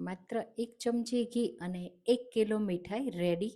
માત્ર 1 ચમચી ઘી અને 1 કિલો મીઠાઈ રેડી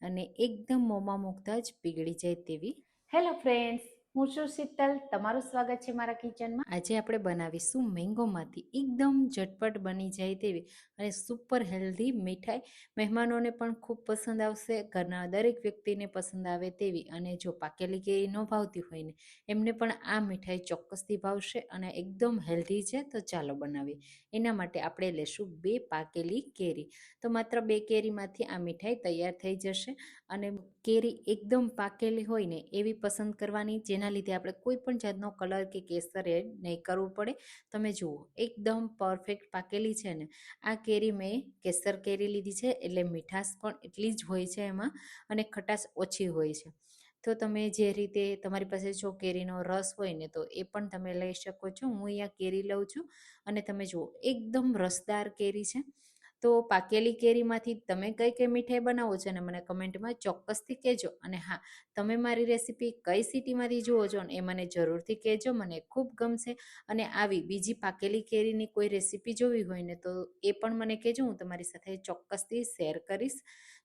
અને એકદમ મોંમાં મૂકતા જ પીગળી જાય તેવી. હેલો ફ્રેન્ડ્સ, હું છું શીતલ, તમારું સ્વાગત છે મારા કિચનમાં. આજે આપણે બનાવીશું મેંગોમાંથી એકદમ ઝટપટ બની જાય તેવી અને સુપર હેલ્ધી મીઠાઈ. મહેમાનોને પણ ખૂબ પસંદ આવશે, ઘરના દરેક વ્યક્તિને પસંદ આવે તેવી. અને જો પાકેલી કેરી ન ભાવતી હોય ને એમને પણ આ મીઠાઈ ચોક્કસથી ભાવશે અને એકદમ હેલ્ધી છે. તો ચાલો બનાવીએ. એના માટે આપણે લેશું 2 પાકેલી કેરી. તો માત્ર 2 કેરીમાંથી આ મીઠાઈ તૈયાર થઈ જશે. અને કેરી એકદમ પાકેલી હોય ને એવી પસંદ કરવાની, જેના લીધે આપણે કોઈ પણ જાતનો કલર કે કેસર એડ નહીં કરવું પડે. તમે જુઓ એકદમ પરફેક્ટ પાકેલી છે ને. આ કેરી મેં કેસર કેરી લીધી છે એટલે મીઠાશ પણ એટલી જ હોય છે એમાં અને ખટાશ ઓછી હોય છે. તો તમે જે રીતે તમારી પાસે જો કેરીનો રસ હોય ને તો એ પણ તમે લઈ શકો છો. હું અહીંયા કેરી લઉં છું અને તમે જુઓ એકદમ રસદાર કેરી છે. તો પાકેલી કેરીમાંથી તમે કઈ કઈ મીઠાઈ બનાવો છો ને મને કમેન્ટમાં ચોક્કસથી કહેજો. અને હા, તમે મારી રેસીપી કઈ સિટીમાંથી જુઓ છો ને એ મને જરૂરથી કહેજો, મને ખૂબ ગમશે. અને આવી બીજી પાકેલી કેરીની કોઈ રેસીપી જોવી હોય ને તો એ પણ મને કહેજો, હું તમારી સાથે ચોક્કસથી શેર કરીશ.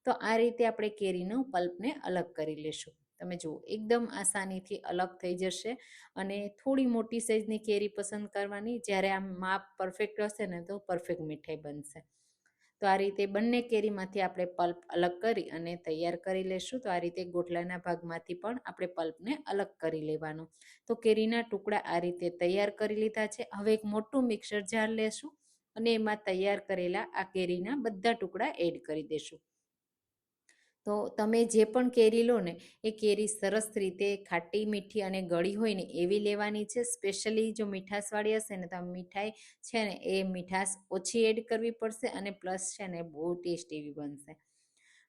તો આ રીતે આપણે કેરીનો પલ્પને અલગ કરી લેશું. તમે જુઓ એકદમ આસાનીથી અલગ થઈ જશે. અને થોડી મોટી સાઈઝની કેરી પસંદ કરવાની, જ્યારે આ માપ પરફેક્ટ હશે ને તો પરફેક્ટ મીઠાઈ બનશે. તો આ રીતે બંને કેરીમાંથી આપણે પલ્પ અલગ કરી અને તૈયાર કરી લેશું. તો આ રીતે ગોટલાના ભાગમાંથી પણ આપણે પલ્પને અલગ કરી લેવાનું. તો કેરીના ટુકડા આ રીતે તૈયાર કરી લીધા છે. હવે એક મોટું મિક્સર જાર લેશું અને એમાં તૈયાર કરેલા આ કેરીના બધા ટુકડા એડ કરી દેશું. તો તમે જે પણ કેરી લો ને એ કેરી સરસ રીતે ખાટી મીઠી અને ગળી હોય ને એવી લેવાની છે. સ્પેશિયલી જો મીઠાશવાળી હશે ને તો આ મીઠાઈ છે ને એ મીઠાશ ઓછી એડ કરવી પડશે અને પ્લસ છે ને બહુ ટેસ્ટ એવી બનશે.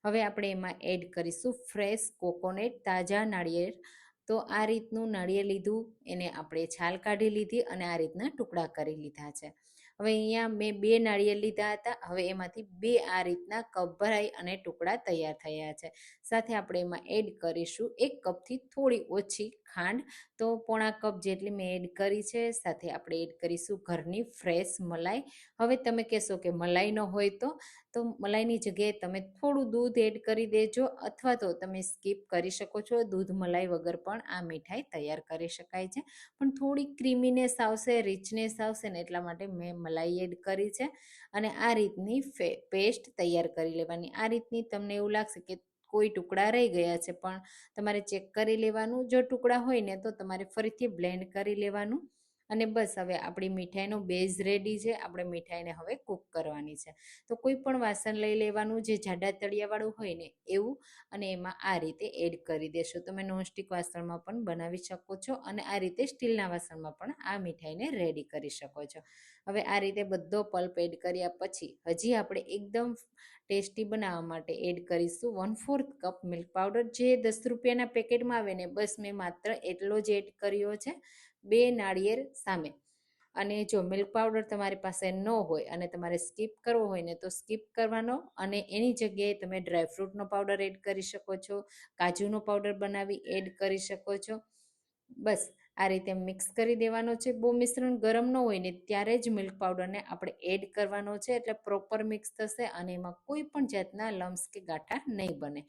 હવે આપણે એમાં એડ કરીશું ફ્રેશ કોકોનટ, તાજા નાળિયેર. તો આ રીતનું નાળિયેર લીધું, એને આપણે છાલ કાઢી લીધી અને આ રીતના ટુકડા કરી લીધા છે. હવે અહીંયા મેં 2 નાળિયેર લીધા હતા. હવે એમાંથી 2 આ રીતના કપ ભરાઈ અને ટુકડા તૈયાર થયા છે. સાથે આપણે એમાં એડ કરીશું 1 કપથી થોડી ઓછી ખાંડ. તો પોણા કપ જેટલી મેં એડ કરી છે. સાથે આપણે એડ કરીશું ઘરની ફ્રેશ મલાઈ. હવે તમે કહેશો કે મલાઈ ન હોય તો મલાઈની જગ્યાએ તમે થોડું દૂધ એડ કરી દેજો, અથવા તો તમે સ્કીપ કરી શકો છો. દૂધ મલાઈ વગર પણ આ મીઠાઈ તૈયાર કરી શકાય છે. પણ થોડી ક્રીમીનેસ આવશે, રિચનેસ આવશે ને એટલા માટે મેં મલાઈ એડ કરી છે. અને આ રીતની પેસ્ટ તૈયાર કરી લેવાની. આ રીતની તમને એવું લાગશે કે કોઈ ટુકડા રહી ગયા છે, પણ તમારે ચેક કરી લેવાનું. જો ટુકડા હોય ને તો તમારે ફરીથી બ્લેન્ડ કરી લેવાનું. અને બસ હવે આપણી મીઠાઈનો બેઝ રેડી છે. આપણે મીઠાઈને હવે કૂક કરવાની છે. તો કોઈ પણ વાસણ લઈ લેવાનું જે જાડા તળિયાવાળું હોય ને એવું, અને એમાં આ રીતે એડ કરી દેશો. તમે નોનસ્ટિક વાસણમાં પણ બનાવી શકો છો અને આ રીતે સ્ટીલના વાસણમાં પણ આ મીઠાઈને રેડી કરી શકો છો. હવે આ રીતે બધો પલ્પ એડ કર્યા પછી હજી આપણે એકદમ ટેસ્ટી બનાવવા માટે એડ કરીશું 1/4 કપ મિલ્ક પાવડર, જે 10 રૂપિયાના પેકેટમાં આવે ને બસ મેં માત્ર એટલો જ એડ કર્યો છે 2 નાળિયેર સામે. અને જો મિલ્ક પાવડર તમારી પાસે ન હોય અને તમારે સ્કીપ કરવો હોય ને તો સ્કીપ કરવાનો, અને એની જગ્યાએ તમે ડ્રાયફ્રૂટનો પાવડર એડ કરી શકો છો, કાજુનો પાવડર બનાવી એડ કરી શકો છો. બસ આ રીતે મિક્સ કરી દેવાનો છે. બહુ મિશ્રણ ગરમ ન હોય ને ત્યારે જ મિલ્ક પાવડરને આપણે એડ કરવાનો છે, એટલે પ્રોપર મિક્સ થશે અને એમાં કોઈ પણ જાતના લમ્સ કે ગાંઠા નહીં બને.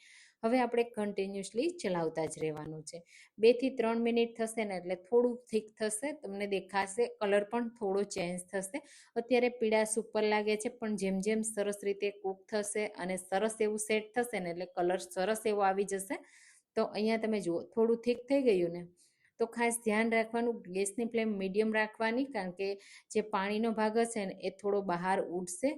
હવે આપણે કન્ટિન્યુઅસલી ચલાવતા જ રહેવાનું છે. 2 થી 3 મિનિટ થશે ને એટલે થોડું થીક થશે, તમને દેખાશે, કલર પણ થોડો ચેન્જ થશે. અત્યારે પીળાશ ઉપર લાગે છે, પણ જેમ જેમ સરસ રીતે કૂક થશે અને સરસ એવું સેટ થશે ને એટલે કલર સરસ એવો આવી જશે. તો અહીંયા તમે જુઓ થોડું થીક થઈ ગયું ને, તો ખાસ ધ્યાન રાખવાનું, ગેસની ફ્લેમ મીડિયમ રાખવાની, કારણ કે જે પાણીનો ભાગ હશે ને એ થોડો બહાર ઉઠશે.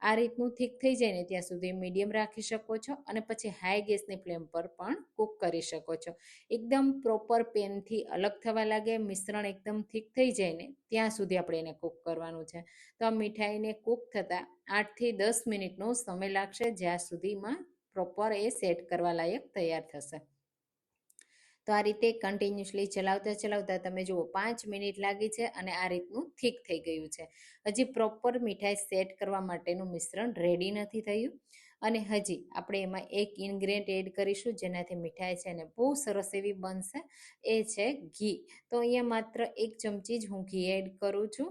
આ રીતનું થીક થઈ જાય ને ત્યાં સુધી મીડિયમ રાખી શકો છો અને પછી હાઈ ગેસની ફ્લેમ પર પણ કૂક કરી શકો છો. એકદમ પ્રોપર પેનથી અલગ થવા લાગે, મિશ્રણ એકદમ થીક થઈ જાય ને ત્યાં સુધી આપણે એને કૂક કરવાનું છે. તો આ મીઠાઈને કૂક થતાં 8 થી 10 મિનિટનો સમય લાગશે, જ્યાં સુધીમાં પ્રોપર એ સેટ કરવા લાયક તૈયાર થશે. તો આ રીતે કન્ટિન્યુઅસલી ચલાવતા ચલાવતા તમે જુઓ 5 મિનિટ લાગી છે અને આ રીતનું થીક થઈ ગયું છે. હજી પ્રોપર મીઠાઈ સેટ કરવા માટેનું મિશ્રણ રેડી નથી થયું. અને હજી આપણે એમાં એક ઇન્ગ્રેડિયન્ટ એડ કરીશું જેનાથી મીઠાઈ છે ને બહુ સરસ એવી બનશે. એ છે ઘી. તો અહીંયા માત્ર 1 ચમચી જ હું ઘી એડ કરું છું.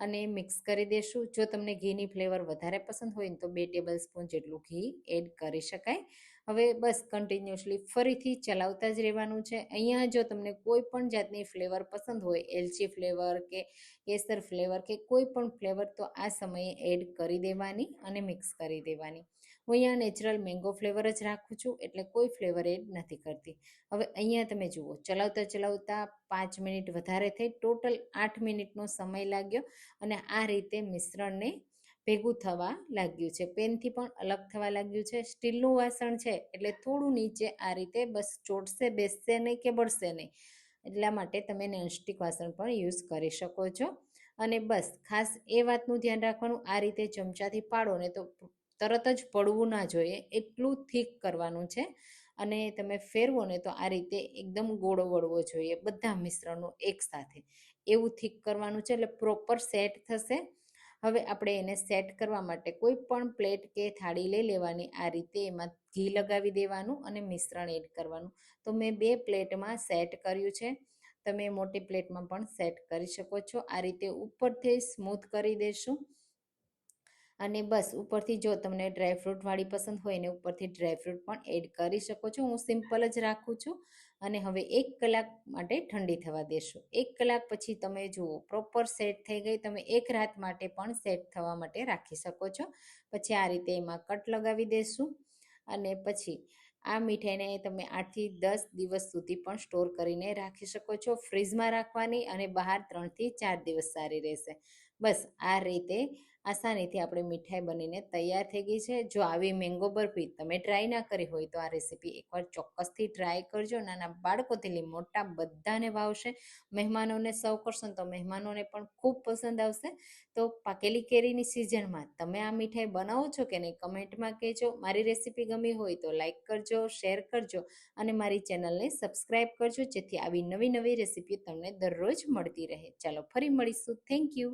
અને મિક્સ કરી દેશું. જો તમને ઘીની ફ્લેવર વધારે પસંદ હોય ને તો 2 ટેબલ સ્પૂન જેટલું ઘી એડ કરી શકાય. હવે બસ કન્ટિન્યુઅસલી ફરીથી ચલાવતા જ રહેવાનું છે. અહીંયા જો તમને કોઈ પણ જાતની ફ્લેવર પસંદ હોય, એલચી ફ્લેવર કે કેસર ફ્લેવર કે કોઈ પણ ફ્લેવર, તો આ સમયે એડ કરી દેવાની અને મિક્સ કરી દેવાની. હું અહીંયા નેચરલ મેંગો ફ્લેવર જ રાખું છું, એટલે કોઈ ફ્લેવર એડ નથી કરતી. હવે અહીંયા તમે જુઓ, ચલાવતા ચલાવતા 5 મિનિટ વધારે થઈ, ટોટલ 8 મિનિટનો સમય લાગ્યો અને આ રીતે મિશ્રણને ભેગું થવા લાગ્યું છે. પેનથી પણ અલગ થવા લાગ્યું છે. સ્ટીલનું વાસણ છે એટલે થોડું નીચે આ રીતે બસ ચોટશે, બેસશે નહીં કે બળશે નહીં. એટલા માટે તમે નોનસ્ટિક વાસણ પણ યુઝ કરી શકો છો. અને બસ ખાસ એ વાતનું ધ્યાન રાખવાનું, આ રીતે ચમચાથી પાડો ને તો તરત જ પડવું ના જોઈએ, એટલું થીક કરવાનું છે. અને તમે ફેરવો ને તો આ રીતે એકદમ ગોળો વળવો જોઈએ બધા મિશ્રણો એકસાથે, એવું થીક કરવાનું છે એટલે પ્રોપર સેટ થશે. હવે આપણે એને સેટ કરવા માટે કોઈ પણ પ્લેટ કે થાળી લઈ લેવાની, આ રીતે એમાં ઘી લગાવી દેવાનું અને મિશ્રણ એડ કરવાનું. તો મેં 2 પ્લેટમાં સેટ કર્યું છે. તમે મોટી પ્લેટમાં પણ સેટ કરી શકો છો. આ રીતે ઉપરથી સ્મૂથ કરી દેશું. અને બસ ઉપરથી જો તમને ડ્રાયફ્રૂટવાળી પસંદ હોય ને ઉપરથી ડ્રાયફ્રૂટ પણ એડ કરી શકો છો. હું સિમ્પલ જ રાખું છું. અને હવે 1 કલાક માટે ઠંડી થવા દેશું. 1 કલાક પછી તમે જુઓ પ્રોપર સેટ થઈ ગઈ. તમે 1 રાત માટે પણ સેટ થવા માટે રાખી શકો છો. પછી આ રીતે એમાં કટ લગાવી દેશું. અને પછી આ મીઠાઈને તમે 8થી 10 દિવસ સુધી પણ સ્ટોર કરીને રાખી શકો છો. ફ્રીઝમાં રાખવાની અને બહાર 3થી 4 દિવસ સારી રહેશે. બસ આ રીતે આસાનીથી આપણે મીઠાઈ બનીને તૈયાર થઈ ગઈ છે. જો આવી મેંગો બરફી તમે ટ્રાય ના કરી હોય તો આ રેસીપી એકવાર ચોક્કસથી ટ્રાય કરજો. નાના બાળકોથી લઈ મોટા બધાને ભાવશે. મહેમાનોને સર્વ કરશો ને તો મહેમાનોને પણ ખૂબ પસંદ આવશે. તો પાકેલી કેરીની સિઝનમાં તમે આ મીઠાઈ બનાવો છો કે નહીં, કમેન્ટમાં કહેજો. મારી રેસીપી ગમી હોય તો લાઈક કરજો, શેર કરજો અને મારી ચેનલને સબસ્ક્રાઈબ કરજો, જેથી આવી નવી નવી રેસીપી તમને દરરોજ મળતી રહે. ચાલો ફરી મળીશું. Thank you.